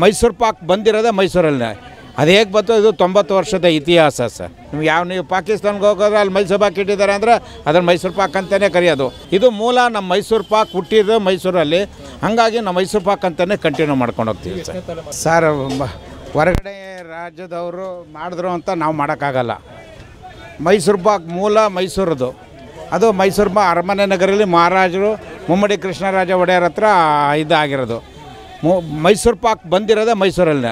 ಮೈಸೂರು ಪಾಕ್ ಬಂದಿರೋದೇ ಮೈಸೂರಲ್ಲೇ. ಅದು ಹೇಗೆ ಬಂತು, ಇದು 90 ವರ್ಷದ ಇತಿಹಾಸ ಸರ್. ನೀವು ಪಾಕಿಸ್ತಾನ್ಗೆ ಹೋಗೋದ್ರೆ ಅಲ್ಲಿ ಮೈಸೂರು ಪಾಕ್ ಇಟ್ಟಿದ್ದಾರೆ ಅಂದರೆ ಅದನ್ನು ಮೈಸೂರು ಪಾಕ್ ಅಂತಲೇ ಕರೆಯೋದು. ಇದು ಮೂಲ ನಮ್ಮ ಮೈಸೂರು ಪಾಕ್ ಹುಟ್ಟಿದ್ದು ಮೈಸೂರಲ್ಲಿ, ಹಾಗಾಗಿ ನಾವು ಮೈಸೂರು ಪಾಕ್ ಅಂತಲೇ ಕಂಟಿನ್ಯೂ ಮಾಡ್ಕೊಂಡು ಹೋಗ್ತೀವಿ ಸರ್. ಹೊರಗಡೆ ರಾಜ್ಯದವರು ಮಾಡಿದ್ರು ಅಂತ ನಾವು ಮಾಡೋಕ್ಕಾಗಲ್ಲ. ಮೈಸೂರು ಪಾಕ್ ಮೂಲ ಮೈಸೂರದು. ಅದು ಮೈಸೂರು ಅರಮನೆ ನಗರಲ್ಲಿ ಮಹಾರಾಜರು ಮುಮ್ಮಡಿ ಕೃಷ್ಣರಾಜ ಒಡೆಯರ್ ಹತ್ರ ಇದಾಗಿರೋದು. ಮೈಸೂರು ಪಾಕ್ ಬಂದಿರೋದೇ ಮೈಸೂರಲ್ಲೇ.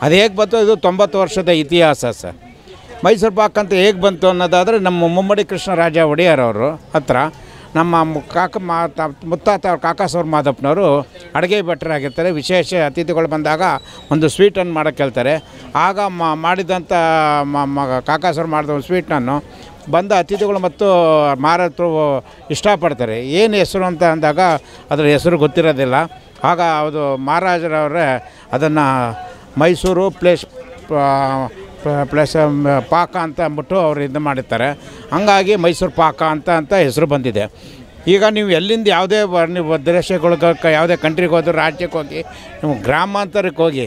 ಅದು ಹೇಗೆ ಬಂತು, ಇದು 90 ವರ್ಷದ ಇತಿಹಾಸ ಸರ್. ಮೈಸೂರು ಪಾಕ್ ಅಂತ ಹೇಗೆ ಬಂತು ಅನ್ನೋದಾದರೆ ನಮ್ಮ ಮುಮ್ಮಡಿ ಕೃಷ್ಣರಾಜ ಒಡೆಯರ್ ಅವರು ಹತ್ರ ನಮ್ಮ ಮುತ್ತಾತ ಕಾಕಾಸೂರು ಮಾದಪ್ಪನವರು ಅಡುಗೆ ಭಟ್ರಾಗಿರ್ತಾರೆ. ವಿಶೇಷ ಅತಿಥಿಗಳು ಬಂದಾಗ ಒಂದು ಸ್ವೀಟನ್ನು ಮಾಡೋಕ್ಕೆ ಹೇಳ್ತಾರೆ. ಆಗ ಮಾಡಿದಂಥ ಕಾಕಾಸೂರು ಮಾಡಿದ ಒಂದು ಸ್ವೀಟನ್ನು ಬಂದ ಅತಿಥಿಗಳು ಮತ್ತು ಮಾರಾಟರು ಇಷ್ಟಪಡ್ತಾರೆ. ಏನು ಹೆಸರು ಅಂತ ಅಂದಾಗ ಅದರ ಹೆಸರು ಗೊತ್ತಿರೋದಿಲ್ಲ. ಆಗ ಅದು ಮಹಾರಾಜರವರೇ ಅದನ್ನು ಮೈಸೂರು ಪ್ಲೇಸ್ ಪಾಕ ಅಂತ ಅಂದ್ಬಿಟ್ಟು ಅವರು ಇದು ಮಾಡಿರ್ತಾರೆ. ಹಂಗಾಗಿ ಮೈಸೂರು ಪಾಕ ಅಂತ ಹೆಸರು ಬಂದಿದೆ. ಈಗ ನೀವು ಎಲ್ಲಿಂದ ಯಾವುದೇ ನೀವು ದೇಶಗಳಿಗೆ ಯಾವುದೇ ಕಂಟ್ರಿಗೆ ಹೋದ್ರೆ, ರಾಜ್ಯಕ್ಕೆ ಹೋಗಿ, ನೀವು ಗ್ರಾಮಾಂತರಕ್ಕೆ ಹೋಗಿ,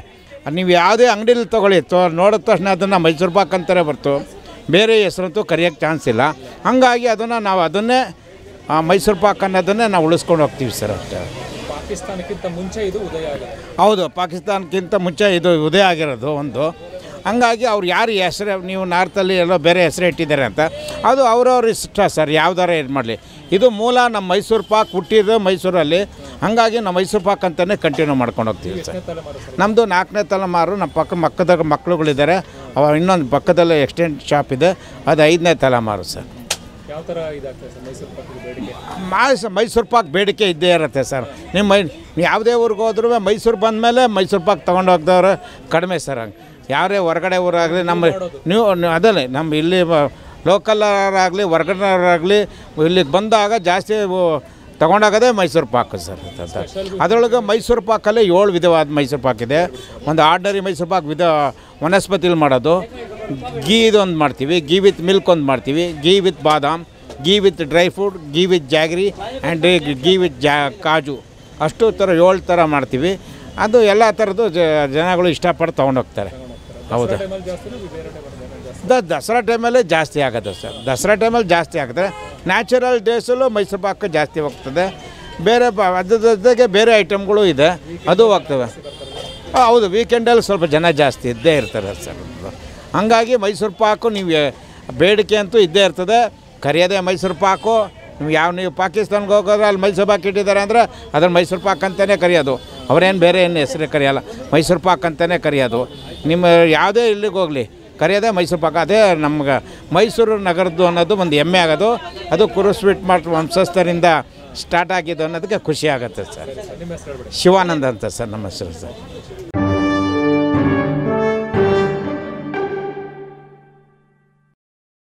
ನೀವು ಯಾವುದೇ ಅಂಗಡಿಲಿ ತೊಗೊಳ್ಳಿ, ನೋಡಿದ ತಕ್ಷಣ ಅದನ್ನು ಮೈಸೂರು ಪಾಕ್ ಅಂತಾರೆ ಬರ್ತು, ಬೇರೆ ಹೆಸರಂತೂ ಕರೆಯೋಕ್ಕೆ ಚಾನ್ಸ್ ಇಲ್ಲ. ಹಂಗಾಗಿ ನಾವು ಅದನ್ನೇ ಮೈಸೂರು ಪಾಕ್ ಅನ್ನೋದನ್ನೇ ನಾವು ಉಳಿಸ್ಕೊಂಡು ಹೋಗ್ತೀವಿ ಸರ್. ಅಷ್ಟೇ. ಪಾಕಿಸ್ತಾನಕ್ಕಿಂತ ಮುಂಚೆ ಇದು ಉದಯ ಆಗಿದೆ. ಹೌದು, ಪಾಕಿಸ್ತಾನಕ್ಕಿಂತ ಮುಂಚೆ ಇದು ಉದಯ ಆಗಿರೋದು ಒಂದು. ಹಂಗಾಗಿ ಅವ್ರು ಯಾರು ಹೆಸರು, ನೀವು ನಾರ್ತಲ್ಲಿ ಎಲ್ಲೋ ಬೇರೆ ಹೆಸರು ಇಟ್ಟಿದ್ದಾರೆ ಅಂತ, ಅದು ಅವ್ರವ್ರ ಇಷ್ಟ ಸರ್, ಯಾವ್ದಾರ ಇದು ಮಾಡಲಿ. ಇದು ಮೂಲ ನಮ್ಮ ಮೈಸೂರು ಪಾಕ್ ಹುಟ್ಟಿದ್ದು ಮೈಸೂರಲ್ಲಿ, ಹಾಗಾಗಿ ನಾವು ಮೈಸೂರು ಪಾಕ್ ಅಂತಲೇ ಕಂಟಿನ್ಯೂ ಮಾಡ್ಕೊಂಡು ಹೋಗ್ತೀವಿ ಸರ್. ನಮ್ಮದು 4ನೇ ತಲೆಮಾರು. ನಮ್ಮ ಪಕ್ಕದಾಗ ಮಕ್ಕಳುಗಳಿದ್ದಾರೆ. ಇನ್ನೊಂದು ಪಕ್ಕದಲ್ಲೇ ಎಕ್ಸ್ಟೆಂಟ್ ಶಾಪ್ ಇದೆ, ಅದು 5ನೇ ತಲೆಮಾರು ಸರ್. ಯಾವ ಥರ ಇದಾಗ್ತದೆ ಸರ್ ಮೈಸೂರು ಪಾಕ್ ಬೇಡಿಕೆ ಇದ್ದೇ ಇರುತ್ತೆ ಸರ್. ನೀವು ಯಾವುದೇ ಊರಿಗೆ ಹೋದ್ರೂ ಮೈಸೂರು ಬಂದಮೇಲೆ ಮೈಸೂರು ಪಾಕ್ ತೊಗೊಂಡು ಹೋಗ್ದವ್ರು ಕಡಿಮೆ ಸರ್. ಯಾರೇ ಹೊರಗಡೆ ಊರಾಗಲಿ, ನೀವು ಅದಲ್ಲೇ ನಮ್ಮ ಇಲ್ಲಿ ಲೋಕಲ್ನವರಾಗಲಿ ಹೊರಗಡೆಯವರಾಗಲಿ ಇಲ್ಲಿಗೆ ಬಂದಾಗ ಜಾಸ್ತಿ ತೊಗೊಂಡೋಗೋದೇ ಮೈಸೂರು ಪಾಕ್ ಸರ್. ಅದರೊಳಗೆ ಮೈಸೂರು ಪಾಕಲ್ಲೇ 7 ವಿಧವಾದ ಮೈಸೂರು ಪಾಕ್ ಇದೆ. ಒಂದು ಆರ್ಡಿನರಿ ಮೈಸೂರು ಪಾಕ್ ವನಸ್ಪತಿಲಿ ಮಾಡೋದು, ಗೀದೊಂದು ಮಾಡ್ತೀವಿ, ಗೀ ವಿತ್ ಮಿಲ್ಕ್ ಒಂದು ಮಾಡ್ತೀವಿ, ghee with badam, ghee with dry fruit, ghee with jaggery and ghee with kaju, ಅಷ್ಟು ಥರ 7 ಥರ ಮಾಡ್ತೀವಿ. ಅದು ಎಲ್ಲ ಥರದ್ದು ಜನಗಳು ಇಷ್ಟಪಟ್ಟು ತೊಗೊಂಡೋಗ್ತಾರೆ. ಹೌದು, ದಸರಾ ಟೈಮಲ್ಲೇ ಜಾಸ್ತಿ ಆಗೋದು ಸರ್. ದಸರಾ ಟೈಮಲ್ಲಿ ಜಾಸ್ತಿ ಆಗುತ್ತೆ. ನ್ಯಾಚುರಲ್ ಡೇಸಲ್ಲೂ ಮೈಸೂರು ಪಾಕ್ ಜಾಸ್ತಿ ಹೋಗ್ತದೆ. ಬೇರೆ ಅದ್ರ ಜೊತೆಗೆ ಬೇರೆ ಐಟಮ್ಗಳು ಇದೆ, ಅದು ಹೋಗ್ತವೆ. ಹೌದು, ವೀಕೆಂಡಲ್ಲಿ ಸ್ವಲ್ಪ ಜನ ಜಾಸ್ತಿ ಇದ್ದೇ ಇರ್ತಾರೆ ಸರ್. ಹಂಗಾಗಿ ಮೈಸೂರು ಪಾಕು ನೀವು ಬೇಡಿಕೆ ಅಂತೂ ಇದ್ದೇ ಇರ್ತದೆ. ಕರೆಯೋದೇ ಮೈಸೂರು ಪಾಕು. ನೀವು ಪಾಕಿಸ್ತಾನ್ಗೆ ಹೋಗೋದ್ರೆ ಅಲ್ಲಿ ಮೈಸೂರು ಪಾಕ್ ಇಟ್ಟಿದ್ದಾರೆ ಅಂದರೆ ಅದನ್ನು ಮೈಸೂರು ಪಾಕ್ ಅಂತಲೇ ಕರೆಯೋದು. ಅವರೇನು ಬೇರೆ ಏನು ಹೆಸರು ಕರೆಯೋಲ್ಲ, ಮೈಸೂರು ಪಾಕ್ ಅಂತಲೇ ಕರೆಯೋದು. ನಿಮ್ಮ ಯಾವುದೇ ಇಲ್ಲಿಗೆ ಹೋಗಲಿ ಕರೆಯೋದೇ ಮೈಸೂರು ಪಾಕ್. ಅದೇ ನಮ್ಗೆ ಮೈಸೂರು ನಗರದ್ದು ಅನ್ನೋದು ಒಂದು ಹೆಮ್ಮೆ ಆಗೋದು. ಅದು ಕುರು ಸ್ವೀಟ್ ಮಾರ್ಟ್ ವಂಶಸ್ಥರಿಂದ ಸ್ಟಾರ್ಟ್ ಆಗಿದ್ದು ಅನ್ನೋದಕ್ಕೆ ಖುಷಿ ಆಗುತ್ತೆ ಸರ್. ಶಿವಾನಂದ ಅಂತ ಸರ್ ನಮ್ಮ ಹೆಸರು ಸರ್.